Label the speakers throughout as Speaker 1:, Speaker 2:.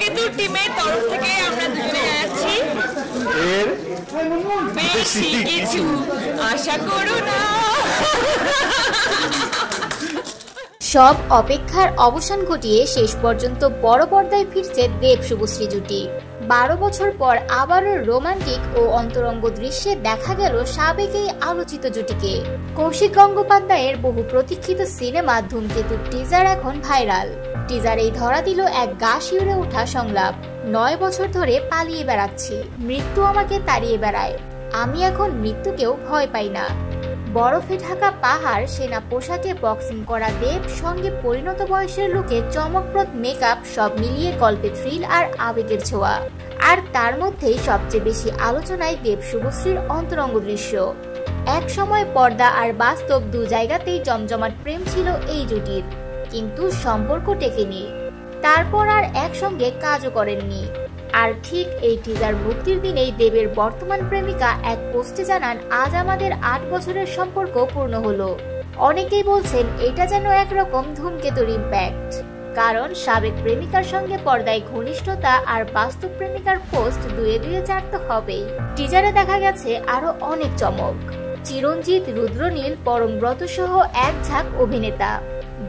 Speaker 1: ধূমকেতু টিমের তরফ থেকে আমরা দুজনে যাচ্ছি
Speaker 2: এর
Speaker 1: বেশি কিছু আশা করো না।
Speaker 3: সব অপেক্ষার অবসান ঘটিয়ে শেষ পর্যন্ত বড় পর্দায় ফিরছে দেব শুভশ্রী জুটি। 12 বছর পর আবারও রোমান্টিক ও অন্তরঙ্গ দৃশ্যে দেখা গেল সাবেক এই আলোচিত জুটিকে। কৌশিক গঙ্গোপাধ্যায়ের বহু প্রতীক্ষিত সিনেমা ধূমকেতুর টিজার এখন ভাইরাল। টিজারেই ধরা দিল এক গা শিউরে ওঠা সংলাপ, 9 বছর ধরে পালিয়ে বেড়াচ্ছি, মৃত্যু আমাকে তাড়িয়ে বেড়ায়, আমি এখন মৃত্যুকেও ভয় পাই না। বরফে ঢাকা পাহাড়, সেনা পোশাকে বক্সিং করা দেব, সঙ্গে পরিণত বয়সের লোকে চমকপ্রদ মেকআপ, সব মিলিয়ে গল্পে থ্রিল আর আবেগের ছোঁয়া। আর তার মধ্যেই সবচেয়ে বেশি আলোচনায় দেব শুভশ্রীর অন্তরঙ্গ দৃশ্য। এক সময় পর্দা আর বাস্তব দু জায়গাতেই জমজমাট প্রেম ছিল এই জুটির, কিন্তু সম্পর্ক টেকেনি। তারপর আর একসঙ্গে কাজও করেননি। আর ঠিক এই টিজার মুক্তির দিনেই দেবের বর্তমান প্রেমিকা এক পোস্টে জানান, আজ আমাদের 8 বছরের সম্পর্ক পূর্ণ হলো। অনেকেই বলছেন এটা যেন একরকম ধূমকেতুর ইম্প্যাক্ট, কারণ সাবেক প্রেমিকার সঙ্গে পর্দায় ঘনিষ্ঠতা আর বাস্তব প্রেমিকার পোস্ট দুয়ে দুয়ে 4 তো হবেই। টিজারে দেখা গেছে আরো অনেক চমক, চিরঞ্জিত, রুদ্রনীল, পরমব্রত সহ এক ঝাঁক অভিনেতা।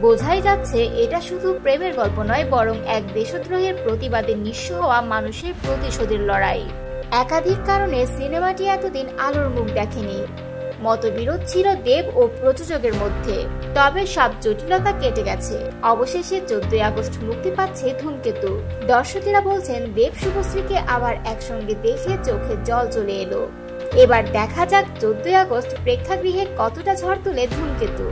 Speaker 3: বোঝাই যাচ্ছে এটা শুধু প্রেমের গল্প নয়, বরং এক দেশদ্রোহের প্রতিবাদে নিঃস্ব হওয়া মানুষের প্রতিশোধের লড়াই। একাধিক কারণে সিনেমাটি এতদিন আলোর মুখ দেখেনি। মতবিরোধ ছিল দেব ও প্রযোজকের মধ্যে, তবে সব জটিলতা কেটে গেছে। অবশেষে 14 আগস্ট মুক্তি পাচ্ছে ধূমকেতু। দর্শকেরা বলছেন দেব শুভশ্রীকে আবার একসঙ্গে দেখে চোখে জল চলে এলো। এবার দেখা যাক 14 আগস্ট প্রেক্ষাগৃহে কতটা ঝড় তুলে ধূমকেতু।